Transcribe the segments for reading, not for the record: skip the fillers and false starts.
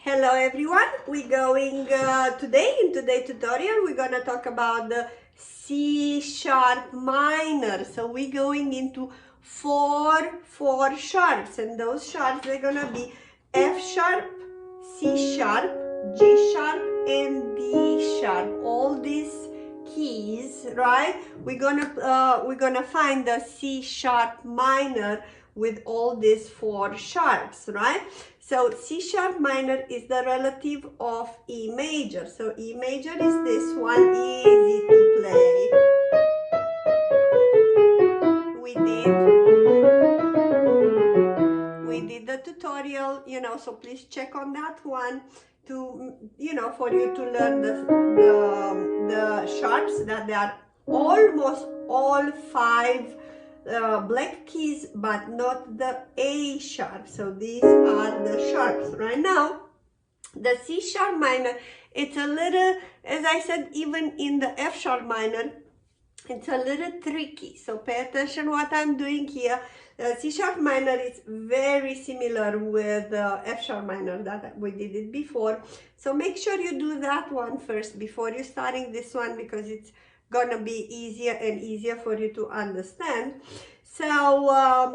Hello everyone, we're going today in today's tutorial we're gonna talk about the C sharp minor. So we're going into four sharps, and those sharps they're gonna be F sharp, C sharp, G sharp and D sharp. All these keys, right? We're gonna find the C sharp minor with all these four sharps, right? So C sharp minor is the relative of E major. So E major is this one, easy to play. We did the tutorial, so please check on that one to, for you to learn the sharps, that they are almost all five black keys, but not the A sharp. So these are the sharps. Right now, the C sharp minor, it's a little, as I said, even in the F sharp minor, it's a little tricky. So pay attention what I'm doing here. C sharp minor is very similar with F sharp minor that we did it before. So make sure you do that one first before you starting this one, because it's gonna be easier and easier for you to understand. So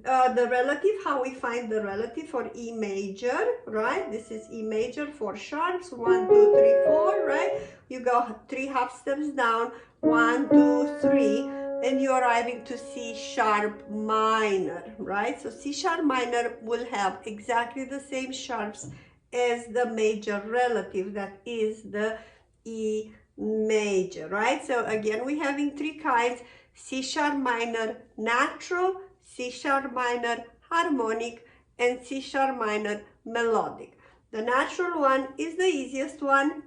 the relative, how we find the relative for E major, right? This is E major, four sharps, 1, 2, 3, 4, right? You go 3 half steps down, 1, 2, 3, and you're arriving to C sharp minor, right? So C sharp minor will have exactly the same sharps as the major relative, that is the E major, right? So again, we're having 3 kinds: C sharp minor natural, C sharp minor harmonic, and C sharp minor melodic. The natural one is the easiest one,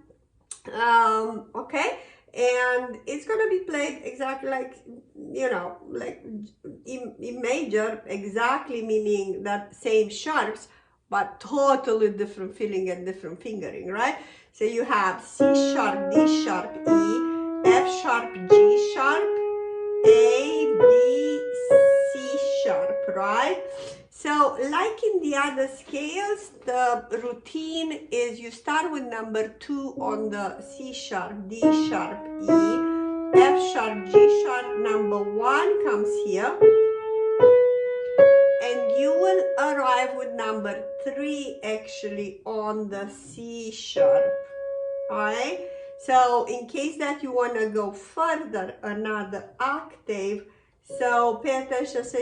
okay, and it's gonna be played exactly like, like E major, exactly, meaning that same sharps, but totally different feeling and different fingering, right? So you have C sharp, D sharp, E, F sharp, G sharp, A, B, C sharp, right? So like in the other scales, the routine is you start with number 2 on the C sharp, D sharp, E, F sharp, G sharp, number 1 comes here, and you will arrive with number 3 actually on the C sharp, alright? So in case that you want to go further, another octave, so pay attention, so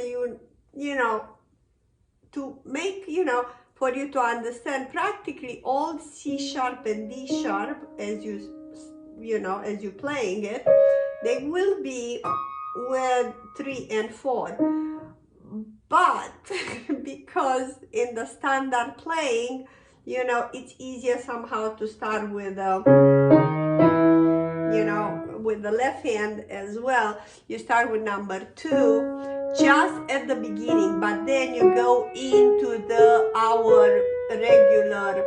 to make, for you to understand practically all C sharp and D sharp as as you're playing it, they will be with 3 and 4. But because in the standard playing, it's easier somehow to start with with the left hand as well. You start with number 2 just at the beginning, but then you go into our regular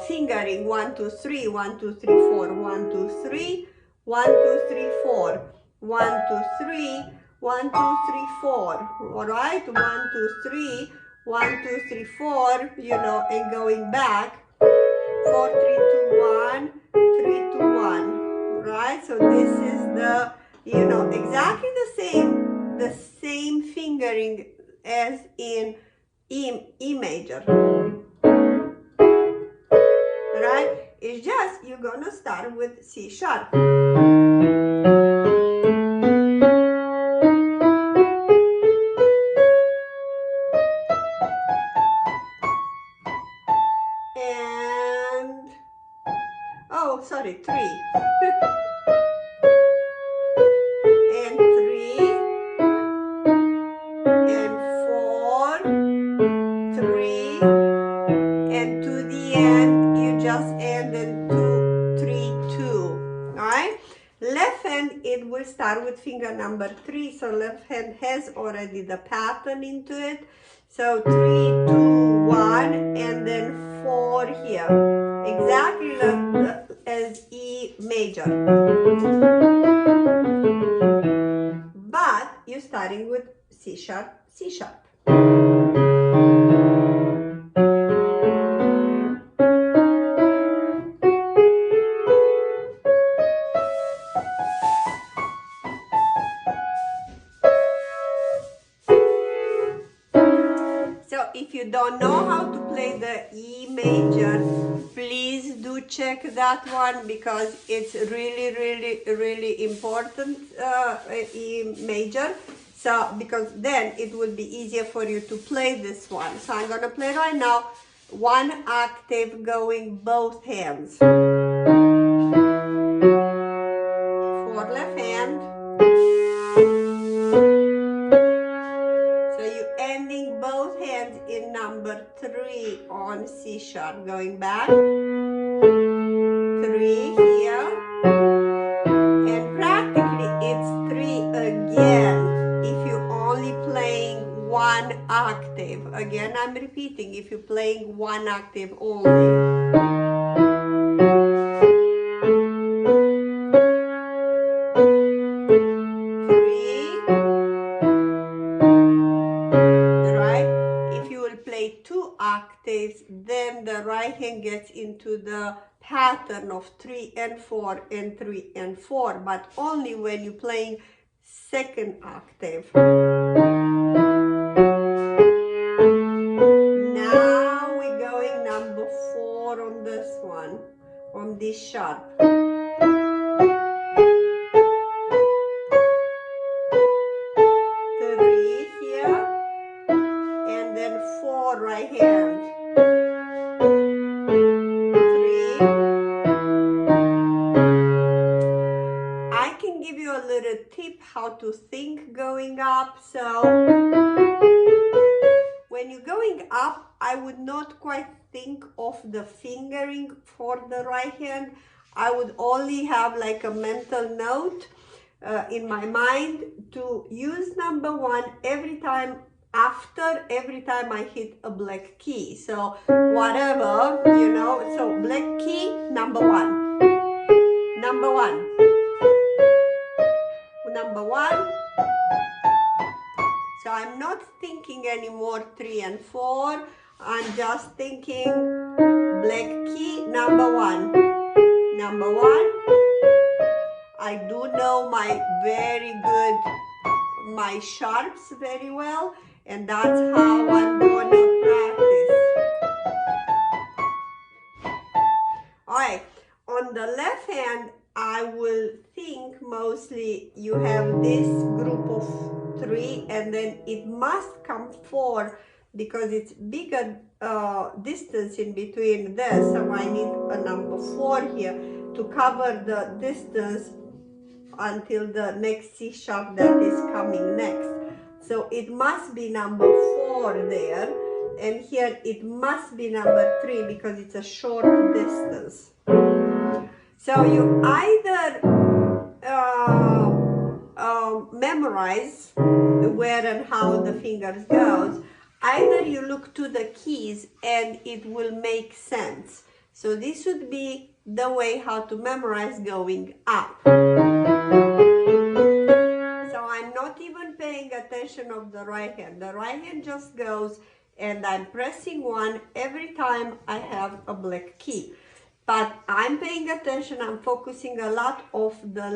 fingering, 1, 2, 3, 1, 2, 3, 4, 1, 2, 3, 1, 2, 3, 4, 1, 2, 3, 1, 2, 3, 4, all right? 1, 2, 3, 1, 2, 3, 4, and going back, 4, 3, 2, 1, 3, 2, 1, right? So this is the, exactly the same fingering as in E major, right? It's just you're gonna start with C sharp. And, oh, sorry, 3. And 3, and 4, 3, and to the end, you just ended 2, 3, 2, all right? Left hand, it will start with finger number 3, so left hand has already the pattern into it. So 3, 2, 1, and then 4 here, exactly like as E major. But you're starting with C sharp, C sharp. if you don't know how to play the E major, please do check that one, because it's really, really, really important, E major. So, because then it will be easier for you to play this one. So I'm gonna play right now one octave going both hands. For left hand. So you're ending both hands in number 3 on C sharp. Going back. 3 here. And practically it's 3 again if you're only playing one octave. Again, I'm repeating, if you're playing one octave only. Octaves, then the right hand gets into the pattern of 3 and 4 and 3 and 4, but only when you're playing second octave. Now we're going number 4 on this one, on this sharp. 3 here, and then 4 right hand. 3. I can give you a little tip how to think going up. So when you're going up, I would not quite think of the fingering for the right hand. I would only have like a mental note in my mind to use number 1 every time I hit a black key. So whatever, you know, so black key, number 1. Number 1. Number 1. So I'm not thinking anymore 3 and 4. I'm just thinking black key, number 1. Number 1. I do know my sharps very well, and that's how I'm going to practice. Alright, on the left hand, I will think mostly you have this group of 3, and then it must come 4 because it's bigger distance in between this, so I need a number 4 here to cover the distance until the next C sharp that is coming next. So it must be number 4 there, and here it must be number 3 because it's a short distance. So you either memorize where and how the fingers goes, either you look to the keys and it will make sense. So this would be the way how to memorize going up. So I'm not even paying attention of the right hand. The right hand just goes, and I'm pressing 1 every time I have a black key. But I'm paying attention, I'm focusing a lot on the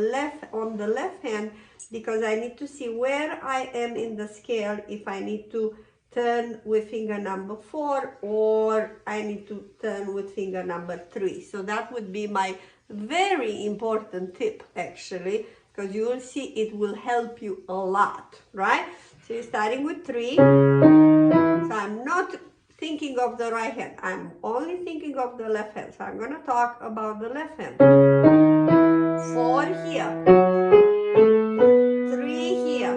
left hand, because I need to see where I am in the scale, if I need to turn with finger number 4 or I need to turn with finger number 3. So that would be my very important tip actually, because you will see it will help you a lot, right? So you're starting with 3. So I'm not thinking of the right hand, I'm only thinking of the left hand. So I'm going to talk about the left hand. 4 here, 3 here,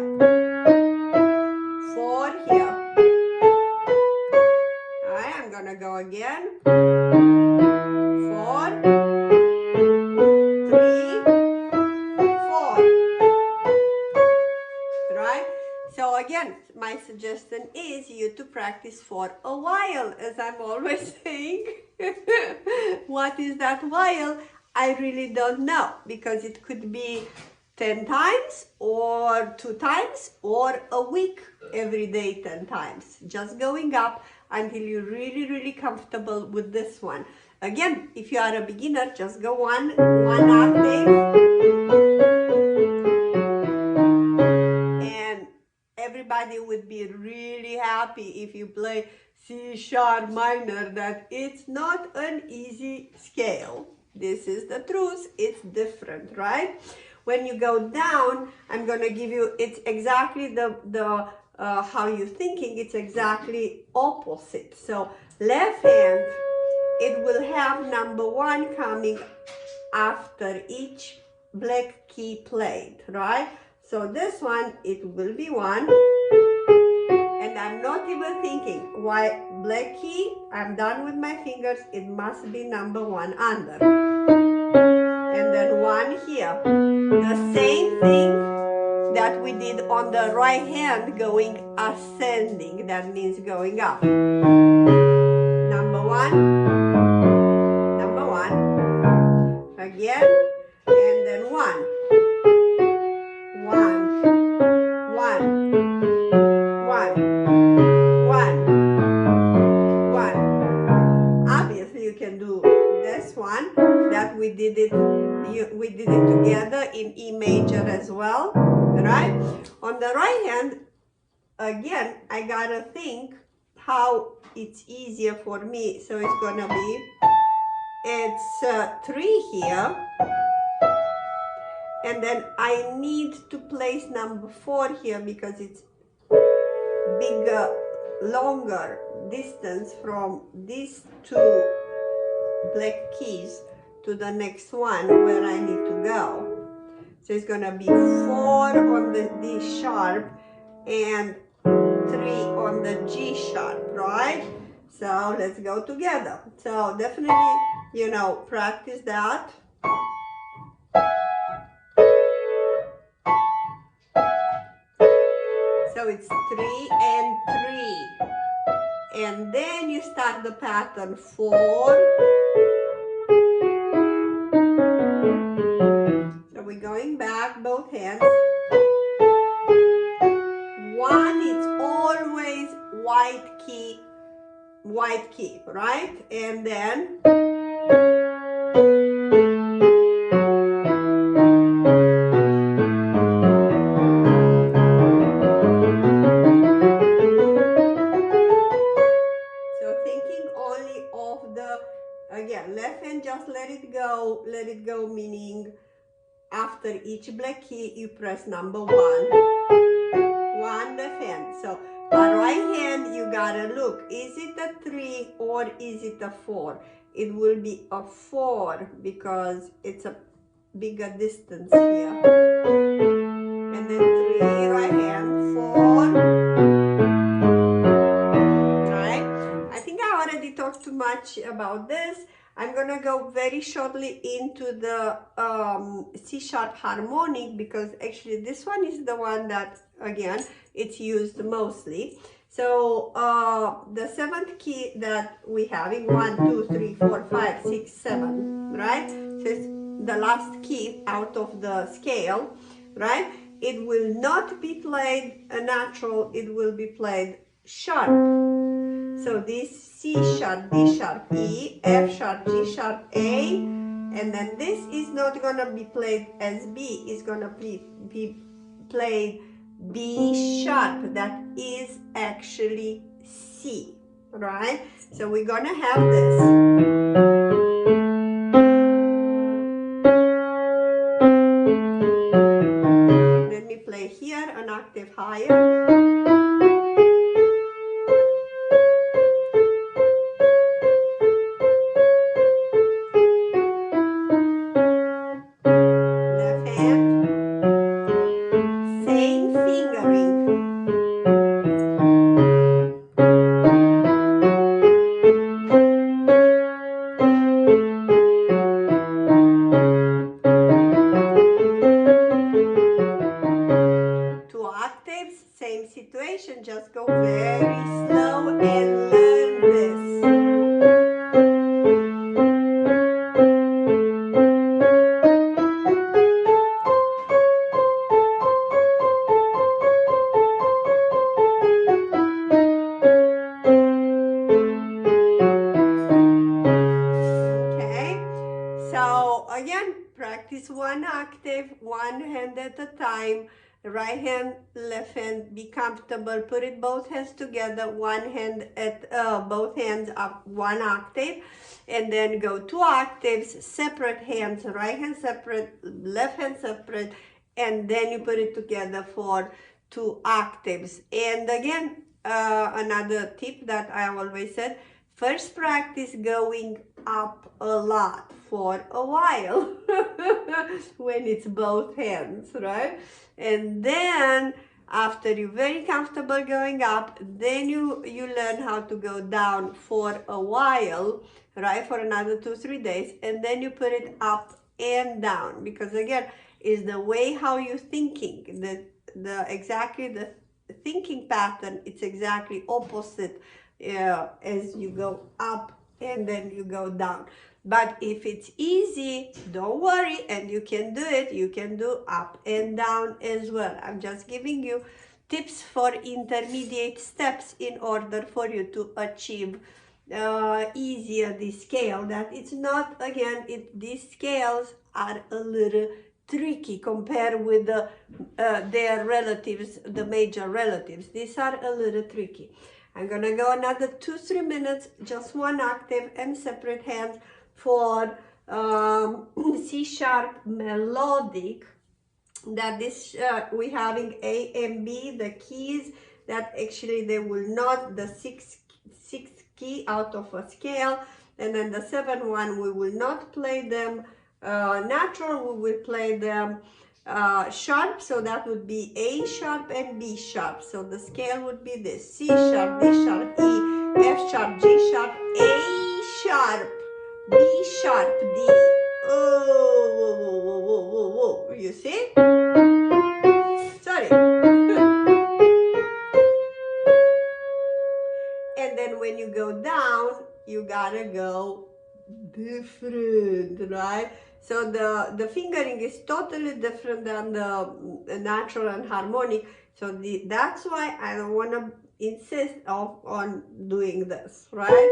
4 here. Alright, I'm going to go again. 4, 3, 4. Right? So again, my suggestion is you to practice for a while, as I'm always saying. What is that while? I really don't know, because it could be 10 times or 2 times or a week, every day 10 times. Just going up until you're really, really comfortable with this one. Again, if you are a beginner, just go one octave. And everybody would be really happy if you play C sharp minor that it's not an easy scale. This is the truth. It's different, right? When you go down, I'm gonna give you, it's exactly the how you're thinking, it's exactly opposite. So left hand, it will have number one coming after each black key played, right? So this one, it will be one. And I'm not even thinking, why black key, I'm done with my fingers, it must be number one under. And then one here. The same thing that we did on the right hand, going ascending, that means going up. Number one, again, and then one. Obviously, you can do this one that we did it together in E major as well, right? On the right hand, again, I gotta think how it's easier for me. So it's gonna be, it's 3 here, and then I need to place number 4 here because it's bigger, longer distance from these two black keys to the next one where I need to go. So it's gonna be 4 on the D sharp and 3 on the G sharp, right? So let's go together. So definitely, you know, practice that. So it's 3 and 3. And then you start the pattern 4. So we're going back, both hands. 1, it's always white key, right? And then again, left hand, just let it go, meaning after each black key, you press number 1. 1 left hand. So, on right hand, you gotta look, is it a 3 or is it a 4? It will be a 4 because it's a bigger distance here. And then 3, right hand, 4. Right? I think I already talked too much about this. I'm gonna go very shortly into the C sharp harmonic because actually this one is the one that, again, it's used mostly. So the 7th key that we have in 1, 2, 3, 4, 5, 6, 7, right? So it's the last key out of the scale, right? It will not be played natural, it will be played sharp. So this C sharp, D sharp, E, F sharp, G sharp, A, and then this is not gonna be played as B, it's gonna be played B sharp, that is actually C, right? So we're gonna have this. Let me play here an octave higher. Same situation, just go very slow and learn this. Okay, so again, practice one octave, one hand at a time. right hand, left hand, be comfortable, put it both hands together, one hand at both hands up 1 octave, and then go 2 octaves, separate hands, right hand separate, left hand separate, and then you put it together for 2 octaves. And again, another tip that I always said, first practice going up a lot for a while when it's both hands, right? And then after you're very comfortable going up, then you learn how to go down for a while, right, for another 2-3 days, and then you put it up and down, because again, is the way how you're thinking, exactly the thinking pattern, it's exactly opposite as you go up and then you go down. But if it's easy, don't worry, and you can do it. You can do up and down as well. I'm just giving you tips for intermediate steps in order for you to achieve easier this scale. That it's not, again, these scales are a little tricky compared with their relatives, the major relatives. These are a little tricky. I'm gonna go another 2-3 minutes, just 1 octave and separate hands for C sharp melodic. That this we having A and B, the keys that actually they will not, the sixth key out of a scale, and then the 7th one we will not play them natural, we will play them sharp, so that would be A sharp and B sharp. So the scale would be this: C sharp, D sharp, E, F sharp, G sharp, A sharp, B sharp, D. Oh, whoa, whoa, whoa, whoa, whoa, whoa. You see? Sorry. And then when you go down, you gotta go different, right? So the fingering is totally different than the natural and harmonic. So that's why I don't want to insist on doing this, right?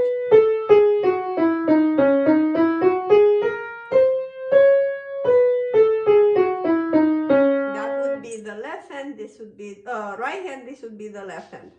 That would be the left hand, this would be right hand, this would be the left hand.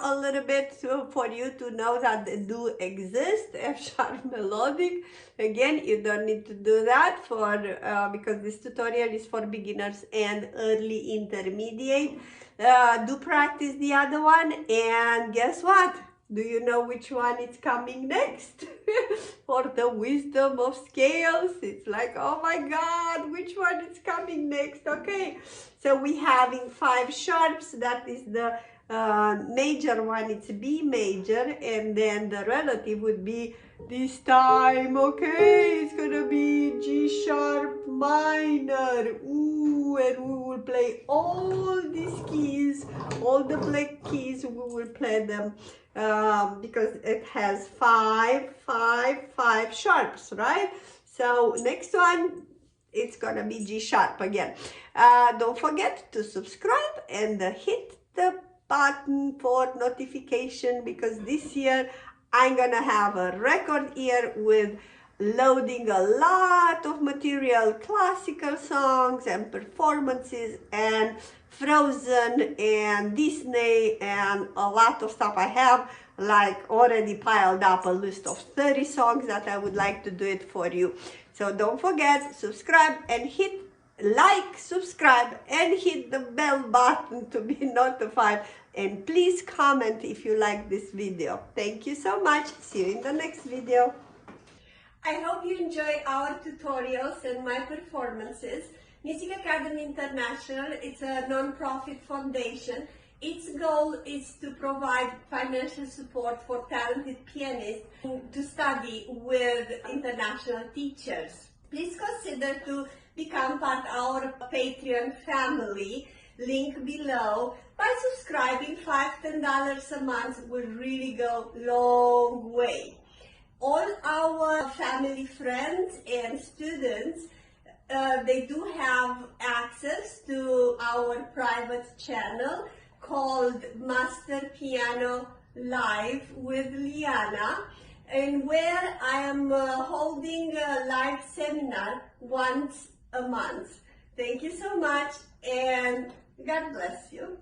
A little bit for you to know that they do exist. F sharp melodic, again, you don't need to do that for because this tutorial is for beginners and early intermediate. Do practice the other one, and guess what? Do you know which one is coming next? For the wisdom of scales, it's like, oh my God, which one is coming next? Okay, so we having 5 sharps. That is the major one, it's B major, and then the relative would be this time, okay, it's gonna be G sharp minor. Ooh, and we will play all these keys, all the black keys, we will play them because it has 5 sharps, right? So next one, it's gonna be G sharp again. Don't forget to subscribe and hit the button for notification, because this year I'm gonna have a record year with loading a lot of material, classical songs and performances and Frozen and Disney and a lot of stuff. I have like already piled up a list of 30 songs that I would like to do it for you. So don't forget, subscribe and hit like, subscribe, and hit the bell button to be notified. And please comment if you like this video. Thank you so much. See you in the next video. I hope you enjoy our tutorials and my performances. Music Academy International, it's a non-profit foundation. Its goal is to provide financial support for talented pianists to study with international teachers. Please consider to become part of our Patreon family, link below. By subscribing, $5–10 a month will really go a long way. All our family, friends, and students they do have access to our private channel called Master Piano Live with Liana, and where I am holding a live seminar once a month. Thank you so much, and God bless you.